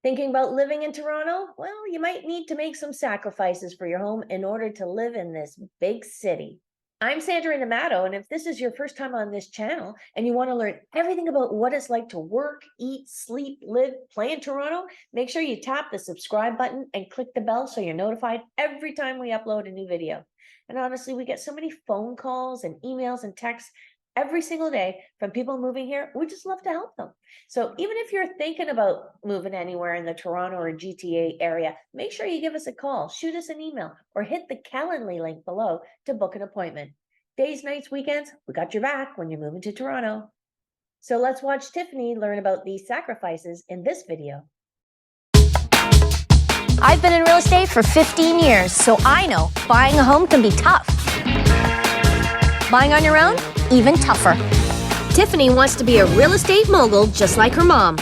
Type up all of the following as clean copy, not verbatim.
Thinking about living in Toronto? Well, you might need to make some sacrifices for your home in order to live in this big city. I'm Sandra Namato, and if this is your first time on this channel and you want to learn everything about what it's like to work, eat, sleep, live, play in Toronto, make sure you tap the subscribe button and click the bell so you're notified every time we upload a new video. And honestly, we get so many phone calls and emails and texts every single day from people moving here. We just love to help them. So even if you're thinking about moving anywhere in the Toronto or GTA area, make sure you give us a call, shoot us an email, or hit the Calendly link below to book an appointment. Days, nights, weekends, we got your back when you're moving to Toronto. So let's watch Tiffany learn about these sacrifices in this video. I've been in real estate for 15 years, so I know buying a home can be tough. Buying on your own? Even tougher. Tiffany wants to be a real estate mogul just like her mom.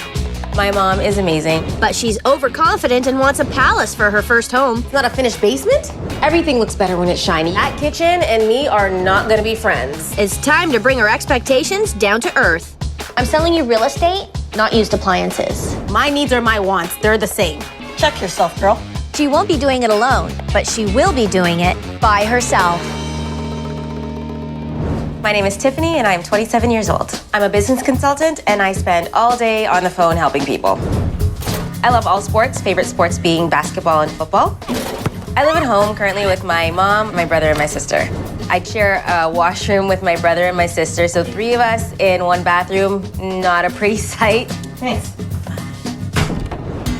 My mom is amazing. But she's overconfident and wants a palace for her first home. It's not a finished basement? Everything looks better when it's shiny. That kitchen and me are not gonna be friends. It's time to bring her expectations down to earth. I'm selling you real estate, not used appliances. My needs are my wants. They're the same. Check yourself, girl. She won't be doing it alone, but she will be doing it by herself. My name is Tiffany and I'm 27 years old. I'm a business consultant and I spend all day on the phone helping people. I love all sports, favorite sports being basketball and football. I live at home currently with my mom, my brother, and my sister. I share a washroom with my brother and my sister, so 3 of us in one bathroom, not a pretty sight. Nice.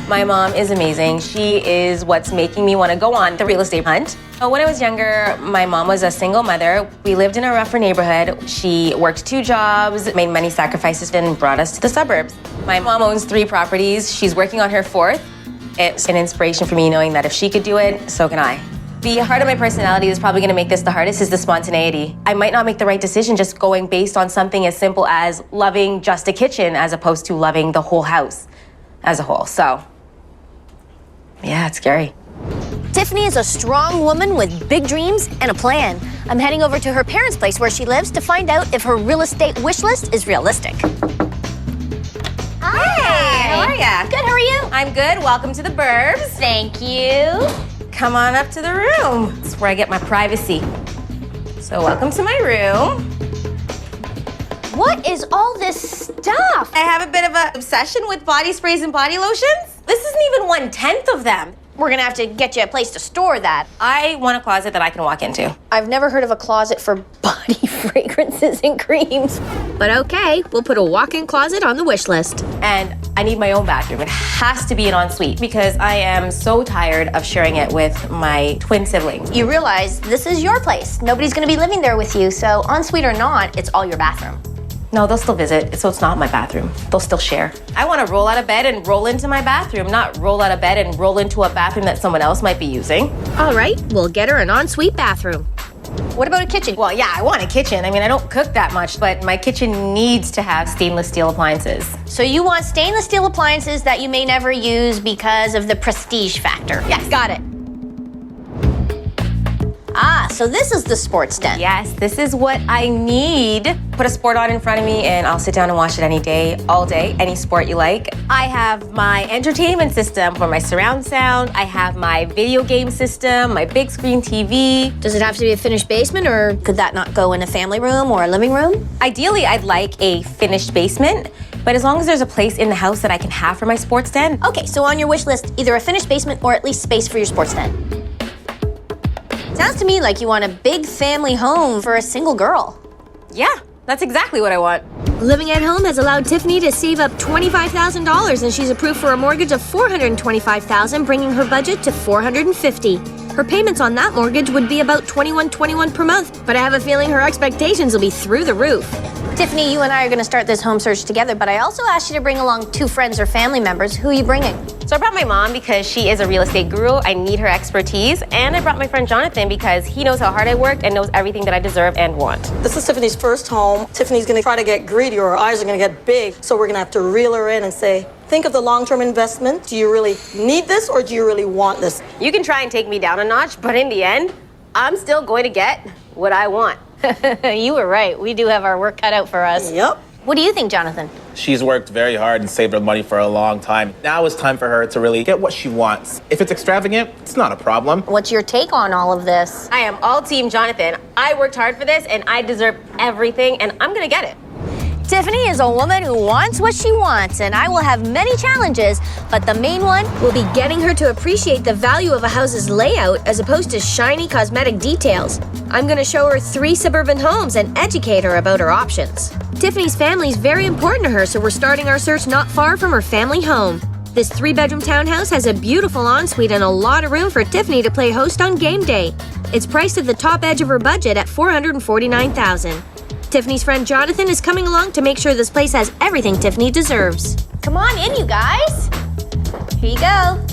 My mom is amazing. She is what's making me want to go on the real estate hunt. When I was younger, my mom was a single mother. We lived in a rougher neighborhood. She worked 2 jobs, made many sacrifices, and brought us to the suburbs. My mom owns 3 properties. She's working on her 4th. It's an inspiration for me knowing that if she could do it, so can I. The heart of my personality is probably going to make this the hardest is the spontaneity. I might not make the right decision just going based on something as simple as loving just a kitchen as opposed to loving the whole house as a whole. So, yeah, it's scary. Tiffany is a strong woman with big dreams and a plan. I'm heading over to her parents' place where she lives to find out if her real estate wish list is realistic. Hi, how are ya? Good, how are you? I'm good. Welcome to the Burbs. Thank you. Come on up to the room. This is where I get my privacy. So welcome to my room. What is all this stuff? I have a bit of an obsession with body sprays and body lotions. This isn't even 1/10 of them. We're gonna have to get you a place to store that. I want a closet that I can walk into. I've never heard of a closet for body fragrances and creams. But okay, we'll put a walk-in closet on the wish list. And I need my own bathroom. It has to be an ensuite because I am so tired of sharing it with my twin siblings. You realize this is your place. Nobody's gonna be living there with you, so ensuite or not, it's all your bathroom. No, they'll still visit, so it's not my bathroom. They'll still share. I want to roll out of bed and roll into my bathroom, not roll out of bed and roll into a bathroom that someone else might be using. All right, we'll get her an ensuite bathroom. What about a kitchen? Well, yeah, I want a kitchen. I mean, I don't cook that much, but my kitchen needs to have stainless steel appliances. So you want stainless steel appliances that you may never use because of the prestige factor? Yes. Got it. Ah, so this is the sports den. Yes, this is what I need. Put a sport on in front of me and I'll sit down and watch it any day, all day, any sport you like. I have my entertainment system for my surround sound. I have my video game system, my big screen TV. Does it have to be a finished basement, or could that not go in a family room or a living room? Ideally, I'd like a finished basement, but as long as there's a place in the house that I can have for my sports den. Okay, so on your wish list, either a finished basement or at least space for your sports den. Sounds to me like you want a big family home for a single girl. Yeah, that's exactly what I want. Living at home has allowed Tiffany to save up $25,000, and she's approved for a mortgage of $425,000, bringing her budget to $450,000. Her payments on that mortgage would be about $21.21 per month, but I have a feeling her expectations will be through the roof. Tiffany, you and I are gonna start this home search together, but I also asked you to bring along 2 friends or family members. Who are you bringing? So I brought my mom because she is a real estate guru. I need her expertise. And I brought my friend Jonathan because he knows how hard I worked and knows everything that I deserve and want. This is Tiffany's first home. Tiffany's gonna try to get greedy, or her eyes are gonna get big. So we're gonna have to reel her in and say, think of the long-term investment. Do you really need this, or do you really want this? You can try and take me down a notch, but in the end, I'm still going to get what I want. You were right. We do have our work cut out for us. Yep. What do you think, Jonathan? She's worked very hard and saved her money for a long time. Now it's time for her to really get what she wants. If it's extravagant, it's not a problem. What's your take on all of this? I am all team Jonathan. I worked hard for this and I deserve everything and I'm gonna get it. Tiffany is a woman who wants what she wants, and I will have many challenges, but the main one will be getting her to appreciate the value of a house's layout as opposed to shiny cosmetic details. I'm going to show her 3 suburban homes and educate her about her options. Tiffany's family is very important to her, so we're starting our search not far from her family home. This 3-bedroom townhouse has a beautiful ensuite and a lot of room for Tiffany to play host on game day. It's priced at the top edge of her budget at $449,000. Tiffany's friend Jonathan is coming along to make sure this place has everything Tiffany deserves. Come on in, you guys. Here you go.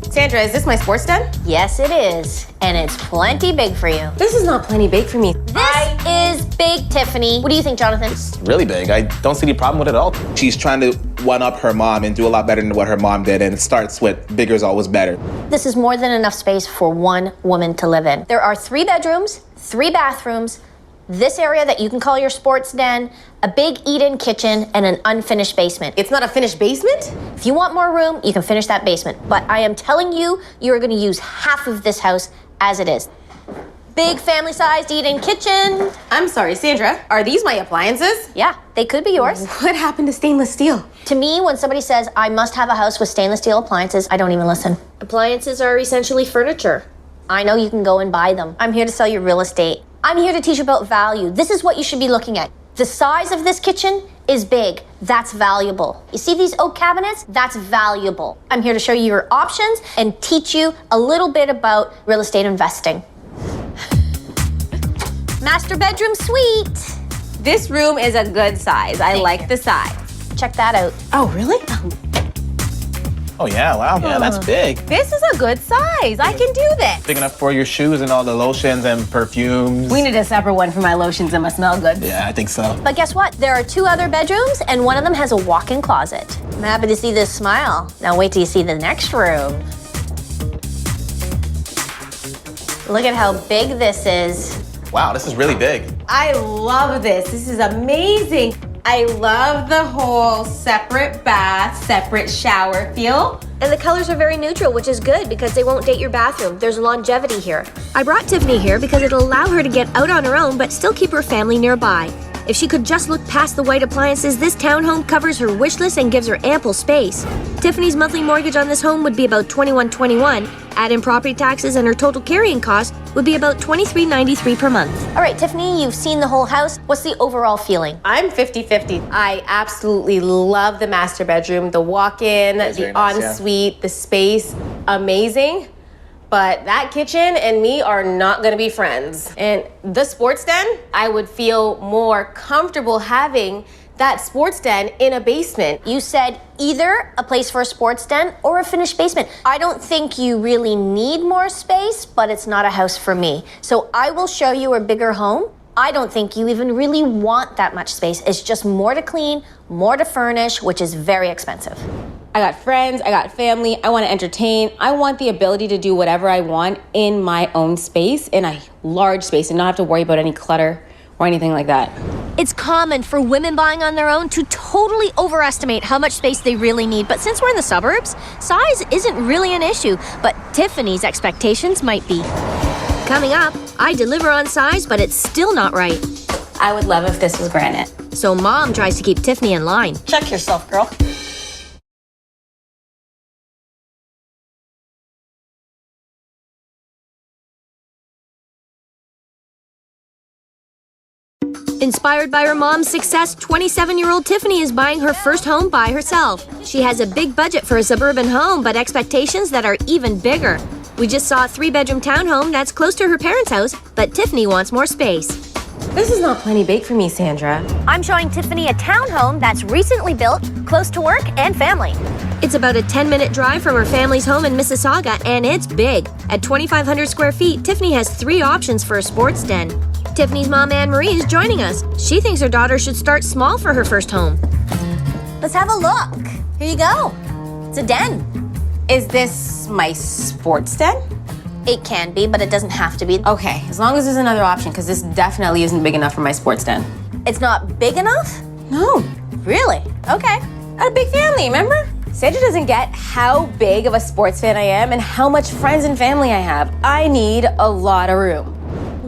Sandra, is this my sports den? Yes, it is. And it's plenty big for you. This is not plenty big for me. This is big, Tiffany. What do you think, Jonathan? Really big. I don't see any problem with it at all. She's trying to one-up her mom and do a lot better than what her mom did, and it starts with bigger is always better. This is more than enough space for one woman to live in. There are 3 bedrooms, 3 bathrooms, this area that you can call your sports den, a big eat-in kitchen, and an unfinished basement. It's not a finished basement? If you want more room, you can finish that basement. But I am telling you, you're gonna use half of this house as it is. Big family-sized eat-in kitchen. I'm sorry, Sandra. Are these my appliances? Yeah, they could be yours. What happened to stainless steel? To me, when somebody says, I must have a house with stainless steel appliances, I don't even listen. Appliances are essentially furniture. I know you can go and buy them. I'm here to sell you real estate. I'm here to teach you about value. This is what you should be looking at. The size of this kitchen is big. That's valuable. You see these oak cabinets? That's valuable. I'm here to show you your options and teach you a little bit about real estate investing. Master bedroom suite. This room is a good size. I like the size. Check that out. Oh, really? Oh, yeah, wow. Yeah, that's big. This is a good size. I can do this. Big enough for your shoes and all the lotions and perfumes. We need a separate one for my lotions and my smell good. Yeah, I think so. But guess what? There are 2 other bedrooms and one of them has a walk-in closet. I'm happy to see this smile. Now wait till you see the next room. Look at how big this is. Wow, this is really big. I love this. This is amazing. I love the whole separate bath, separate shower feel. And the colors are very neutral, which is good because they won't date your bathroom. There's longevity here. I brought Tiffany here because it'll allow her to get out on her own but still keep her family nearby. If she could just look past the white appliances, this townhome covers her wish list and gives her ample space. Tiffany's monthly mortgage on this home would be about $21.21. Add in property taxes and her total carrying cost would be about $23.93 per month. All right, Tiffany, you've seen the whole house. What's the overall feeling? I'm 50-50. I absolutely love the master bedroom, the walk-in, That's the very nice, yeah. ensuite, the space, amazing. But that kitchen and me are not gonna be friends. And the sports den, I would feel more comfortable having that sports den in a basement. You said either a place for a sports den or a finished basement. I don't think you really need more space, but it's not a house for me. So I will show you a bigger home. I don't think you even really want that much space. It's just more to clean, more to furnish, which is very expensive. I got friends, I got family, I wanna entertain. I want the ability to do whatever I want in my own space, in a large space, and not have to worry about any clutter or anything like that. It's common for women buying on their own to totally overestimate how much space they really need. But since we're in the suburbs, size isn't really an issue. But Tiffany's expectations might be. Coming up, I deliver on size, but it's still not right. I would love if this was granite. So Mom tries to keep Tiffany in line. Check yourself, girl. Inspired by her mom's success, 27-year-old Tiffany is buying her first home by herself. She has a big budget for a suburban home, but expectations that are even bigger. We just saw a 3-bedroom townhome that's close to her parents' house, but Tiffany wants more space. This is not plenty big for me, Sandra. I'm showing Tiffany a townhome that's recently built, close to work and family. It's about a 10-minute drive from her family's home in Mississauga, and it's big. At 2,500 square feet, Tiffany has 3 options for a sports den. Tiffany's mom, Anne-Marie, is joining us. She thinks her daughter should start small for her first home. Let's have a look. Here you go. It's a den. Is this my sports den? It can be, but it doesn't have to be. Okay, as long as there's another option, because this definitely isn't big enough for my sports den. It's not big enough? No. Really? Okay. I had a big family, remember? Sandra doesn't get how big of a sports fan I am and how much friends and family I have. I need a lot of room.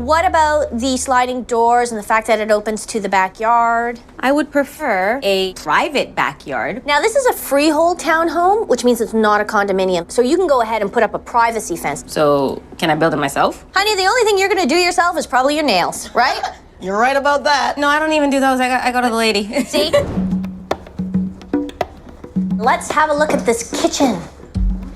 What about the sliding doors and the fact that it opens to the backyard? I would prefer a private backyard. Now, this is a freehold townhome, which means it's not a condominium. So you can go ahead and put up a privacy fence. So, can I build it myself? Honey, the only thing you're gonna do yourself is probably your nails, right? You're right about that. No, I don't even do those. I go to the lady. See? Let's have a look at this kitchen.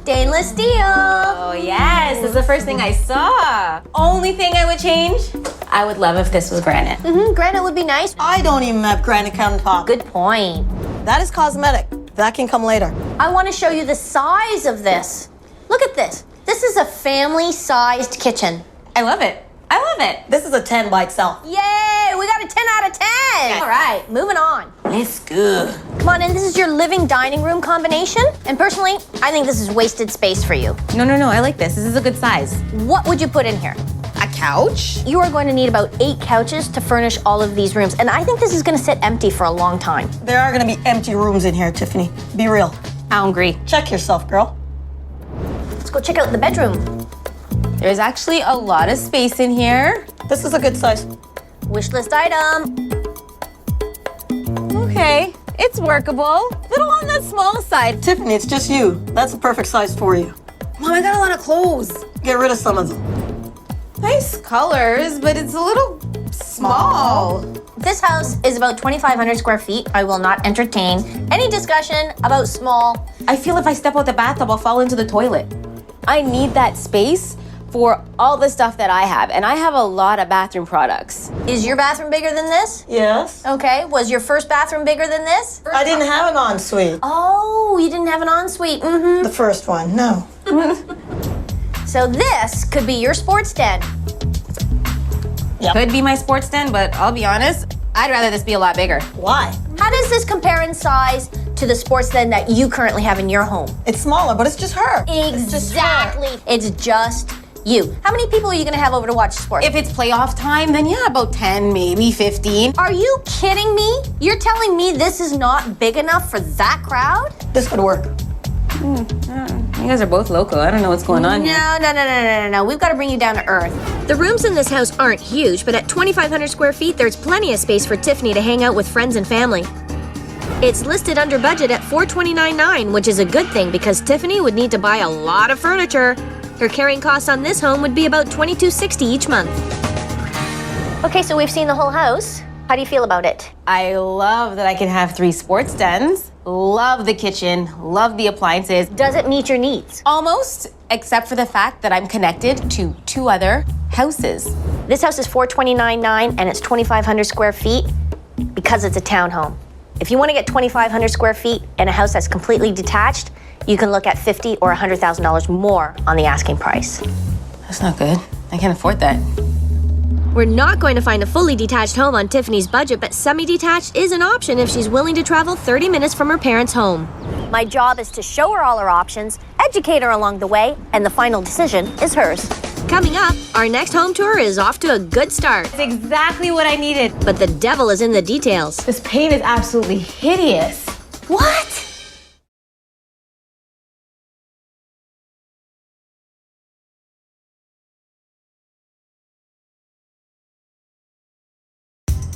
Stainless steel. Oh, yes. This is the first thing I saw. Only thing I would change? I would love if this was granite. Granite would be nice. I don't even have granite countertop. Good point. That is cosmetic. That can come later. I want to show you the size of this. Look at this. This is a family-sized kitchen. I love it. I love it. This is a 10 by itself. Yay! We got a 10 out of 10. All right, moving on. It's good. Come on in. This is your living dining room combination. And personally, I think this is wasted space for you. No. I like this. This is a good size. What would you put in here? A couch? You are going to need about 8 couches to furnish all of these rooms. And I think this is going to sit empty for a long time. There are going to be empty rooms in here, Tiffany. Be real. Hungry. Check yourself, girl. Let's go check out the bedroom. There's actually a lot of space in here. This is a good size. Wish list item. Okay, it's workable. Little on the small side. Tiffany, it's just you. That's the perfect size for you. Mom, I got a lot of clothes. Get rid of some of them. Nice colors, but it's a little small. This house is about 2,500 square feet. I will not entertain any discussion about small. I feel if I step out the bathtub, I'll fall into the toilet. I need that space for all the stuff that I have, and I have a lot of bathroom products. Is your bathroom bigger than this? Yes. Okay. Was your first bathroom bigger than this? I didn't have an ensuite. Oh, you didn't have an ensuite. The first one, no. So this could be your sports den. Yep. Could be my sports den, but I'll be honest, I'd rather this be a lot bigger. Why? How does this compare in size to the sports den that you currently have in your home? It's smaller, but it's just her. Exactly. It's just you. How many people are you going to have over to watch sports? If it's playoff time, then yeah, about 10, maybe 15. Are you kidding me? You're telling me this is not big enough for that crowd? This could work. You guys are both local. I don't know what's going on here. No. We've got to bring you down to earth. The rooms in this house aren't huge, but at 2,500 square feet, there's plenty of space for Tiffany to hang out with friends and family. It's listed under budget at $429.9, which is a good thing because Tiffany would need to buy a lot of furniture. Her carrying costs on this home would be about $22.60 each month. Okay, so we've seen the whole house. How do you feel about it? I love that I can have 3 sports dens. Love the kitchen. Love the appliances. Does it meet your needs? Almost, except for the fact that I'm connected to 2 other houses. This house is $429.9 and it's 2,500 square feet because it's a townhome. If you want to get 2,500 square feet in a house that's completely detached, you can look at $50,000 or $100,000 more on the asking price. That's not good. I can't afford that. We're not going to find a fully detached home on Tiffany's budget, but semi-detached is an option if she's willing to travel 30 minutes from her parents' home. My job is to show her all her options, educate her along the way, and the final decision is hers. Coming up, our next home tour is off to a good start. It's exactly what I needed. But the devil is in the details. This paint is absolutely hideous. What?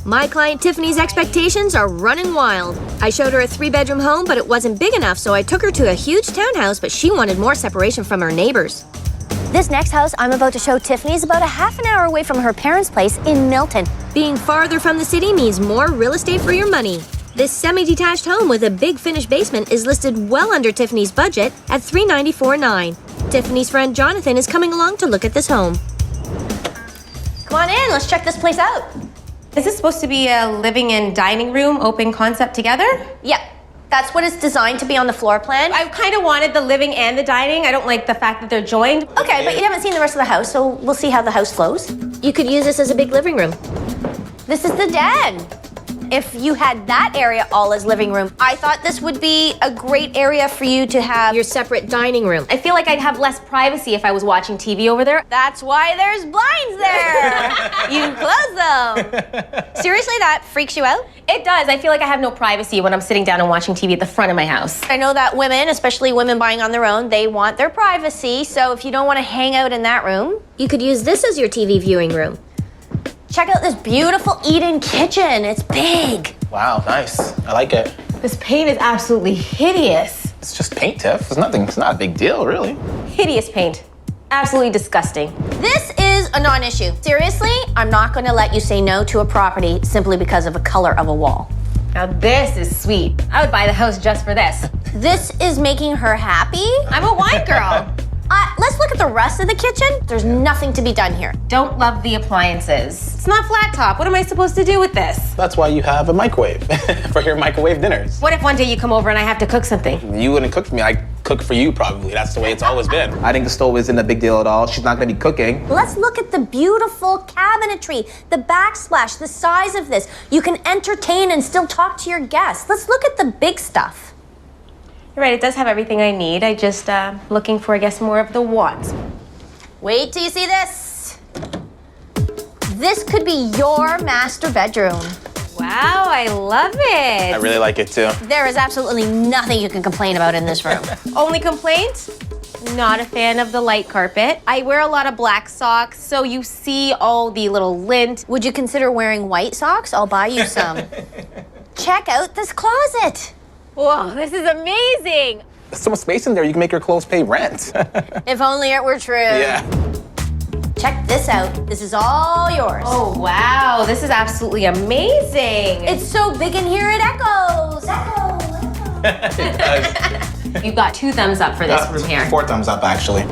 My client Tiffany's expectations are running wild. I showed her a 3-bedroom home, but it wasn't big enough, so I took her to a huge townhouse, but she wanted more separation from her neighbors. This next house I'm about to show Tiffany is about a half an hour away from her parents' place in Milton. Being farther from the city means more real estate for your money. This semi-detached home with a big finished basement is listed well under Tiffany's budget at $394.9. Tiffany's friend Jonathan is coming along to look at this home. Come on in, let's check this place out. Is this supposed to be a living and dining room open concept together? Yep, that's what it's designed to be on the floor plan. I kind of wanted the living and the dining. I don't like the fact that they're joined. Okay, but you haven't seen the rest of the house, so we'll see how the house flows. You could use this as a big living room. This is the den. if you had that area all as living room. I thought this would be a great area for you to have Your separate dining room. I feel like I'd have less privacy if I was watching TV over there. That's why there's blinds there. You can close them. Seriously, that freaks you out? It does. I feel like I have no privacy when I'm sitting down and watching TV at the front of my house. I know that women, especially women buying on their own, they want their privacy. So if you don't want to hang out in that room, You could use this as your TV viewing room. check out this beautiful eat-in kitchen. It's big. Wow, nice. I like it. This paint is absolutely hideous. It's just paint, Tiff. It's nothing. It's not a big deal, really. Hideous paint. Absolutely disgusting. This is a non-issue. Seriously, I'm not going to let you say no to a property simply because of a color of a wall. Now this is sweet. I would buy the house just for this. This is making her happy. I'm a wine girl. Let's look at the rest of the kitchen. There's nothing to be done here. Don't love the appliances. It's not flat top. What am I supposed to do with this? That's why you have a microwave for your microwave dinners. What if one day you come over and I have to cook something? You wouldn't cook for me. I cook for you, probably. That's the way it's always been. I think the stove isn't a big deal at all. She's not gonna be cooking. Let's look at the beautiful cabinetry, the backsplash, the size of this. You can entertain and still talk to your guests. Let's look at the big stuff. You're right, it does have everything I need. I just looking for, I guess, more of the wants. Wait till you see this. This could be your master bedroom. Wow, I love it. I really like it too. There is absolutely nothing you can complain about in this room. Only complaint? Not a fan of the light carpet. I wear a lot of black socks, so you see all the little lint. Would you consider wearing white socks? I'll buy you some. Check out this closet. Whoa, this is amazing. There's so much space in there, you can make your clothes pay rent. If only it were true. Yeah. Check this out. This is all yours. Oh, wow, this is absolutely amazing. It's so big in here it echoes. Echo. It does. You've got 2 thumbs up for this room here. 4 thumbs up, actually.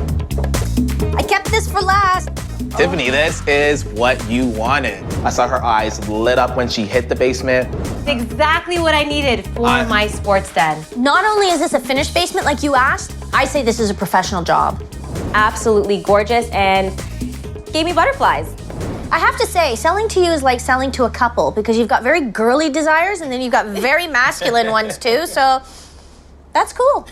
I kept this for last. Tiffany, this is what you wanted. I saw her eyes lit up when she hit the basement. It's exactly what I needed for my sports den. Not only is this a finished basement like you asked, I say this is a professional job. Absolutely gorgeous and gave me butterflies. I have to say, selling to you is like selling to a couple because you've got very girly desires and then you've got very masculine ones too, so that's cool.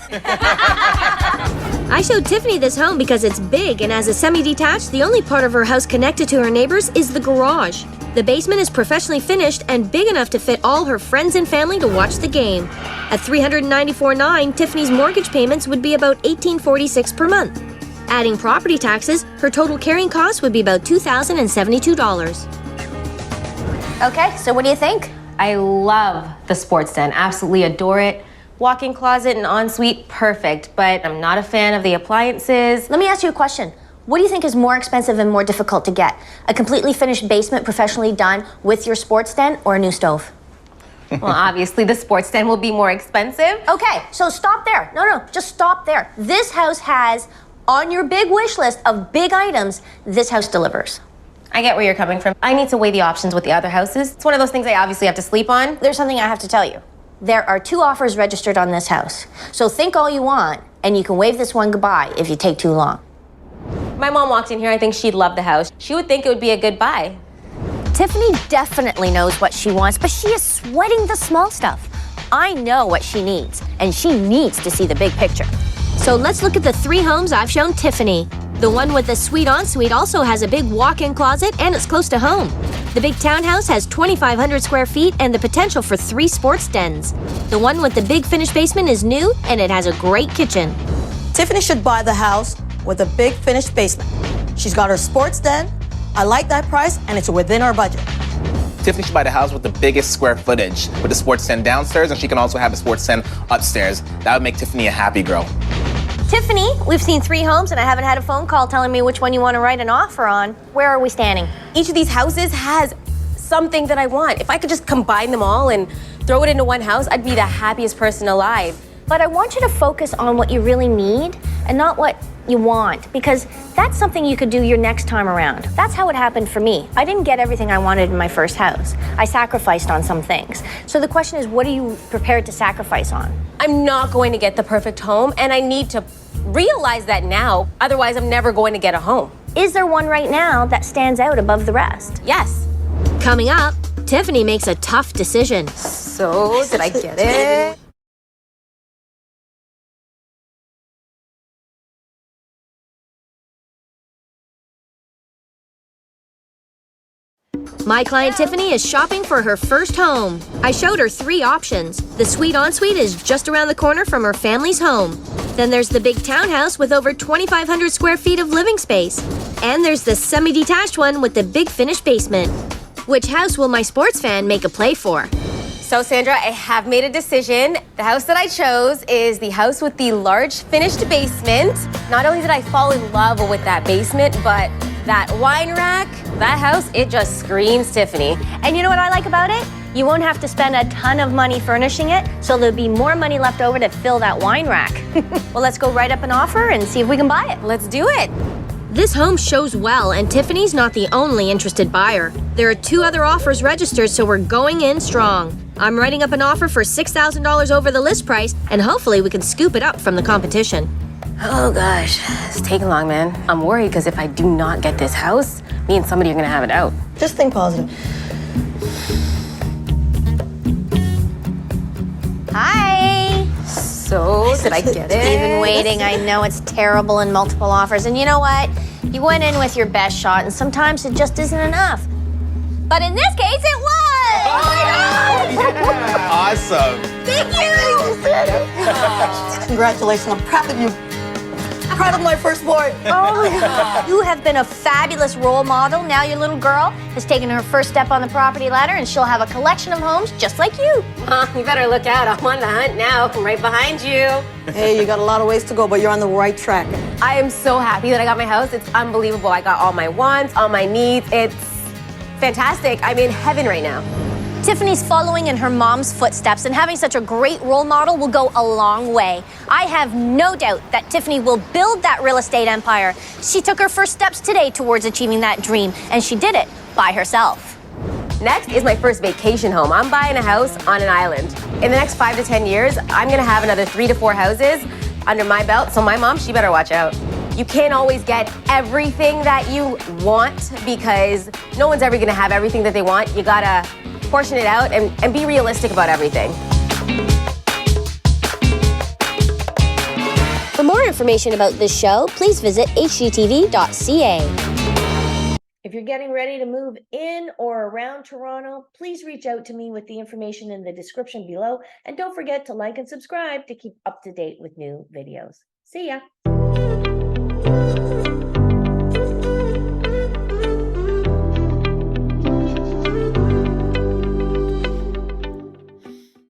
I showed Tiffany this home because it's big, and as a semi-detached, the only part of her house connected to her neighbors is the garage. The basement is professionally finished and big enough to fit all her friends and family to watch the game. At $394,900, Tiffany's mortgage payments would be about $1,846 per month. Adding property taxes, her total carrying costs would be about $2,072. Okay, so what do you think? I love the sports den, absolutely adore it. Walk-in closet and ensuite, perfect, but I'm not a fan of the appliances. Let me ask you a question. What do you think is more expensive and more difficult to get? A completely finished basement professionally done with your sports den or a new stove? Well, obviously the sports den will be more expensive. Okay, so stop there. No, just stop there. This house has, on your big wish list of big items, this house delivers. I get where you're coming from. I need to weigh the options with the other houses. It's one of those things I obviously have to sleep on. There's something I have to tell you. There are 2 offers registered on this house. So think all you want, and you can wave this one goodbye if you take too long. My mom walked in here, I think she'd love the house. She would think it would be a good buy. Tiffany definitely knows what she wants, but she is sweating the small stuff. I know what she needs, and she needs to see the big picture. So let's look at the 3 homes I've shown Tiffany. The one with the suite ensuite also has a big walk-in closet and it's close to home. The big townhouse has 2,500 square feet and the potential for 3 sports dens. The one with the big finished basement is new and it has a great kitchen. Tiffany should buy the house with a big finished basement. She's got her sports den. I like that price, and it's within our budget. Tiffany should buy the house with the biggest square footage, with the sports den downstairs, and she can also have a sports den upstairs. That would make Tiffany a happy girl. Tiffany, we've seen 3 homes and I haven't had a phone call telling me which one you want to write an offer on. Where are we standing? Each of these houses has something that I want. If I could just combine them all and throw it into one house, I'd be the happiest person alive. But I want you to focus on what you really need and not what you want, because that's something you could do your next time around. That's how it happened for me. I didn't get everything I wanted in my first house. I sacrificed on some things. So the question is, what are you prepared to sacrifice on? I'm not going to get the perfect home, and I need to realize that now. Otherwise, I'm never going to get a home. Is there one right now that stands out above the rest? Yes. Coming up, Tiffany makes a tough decision. So, did I get it? My client Tiffany is shopping for her first home. I showed her 3 options. The suite ensuite is just around the corner from her family's home. Then there's the big townhouse with over 2,500 square feet of living space. And there's the semi-detached one with the big finished basement. Which house will my sports fan make a play for? So, Sandra, I have made a decision. The house that I chose is the house with the large finished basement. Not only did I fall in love with that basement, but that wine rack, that house, it just screams Tiffany. And you know what I like about it? You won't have to spend a ton of money furnishing it, so there'll be more money left over to fill that wine rack. Well, let's go write up an offer and see if we can buy it. Let's do it. This home shows well, and Tiffany's not the only interested buyer. There are 2 other offers registered, so we're going in strong. I'm writing up an offer for $6,000 over the list price, and hopefully we can scoop it up from the competition. Oh gosh, it's taking long, man. I'm worried because if I do not get this house, me and somebody are gonna have it out. Just think positive. Hi. So, did I get it? Even waiting, I know it's terrible in multiple offers. And you know what? You went in with your best shot, and sometimes it just isn't enough. But in this case, it was! Oh my God! Awesome. Thank you! Congratulations, I'm proud of you. Proud of my firstborn. Oh my God. You have been a fabulous role model. Now your little girl has taken her first step on the property ladder, and she'll have a collection of homes just like you. You better look out. I'm on the hunt now. I'm right behind you. Hey, you got a lot of ways to go, but you're on the right track. I am so happy that I got my house. It's unbelievable. I got all my wants, all my needs. It's fantastic. I'm in heaven right now. Tiffany's following in her mom's footsteps, and having such a great role model will go a long way. I have no doubt that Tiffany will build that real estate empire. She took her first steps today towards achieving that dream, and she did it by herself. Next is my first vacation home. I'm buying a house on an island. In the next 5 to 10 years, I'm gonna have another 3 to 4 houses under my belt, so my mom, she better watch out. You can't always get everything that you want because no one's ever gonna have everything that they want. You gotta portion it out and be realistic about everything. For more information about this show, please visit hgtv.ca. If you're getting ready to move in or around Toronto, please reach out to me with the information in the description below. And don't forget to like and subscribe to keep up to date with new videos. See ya.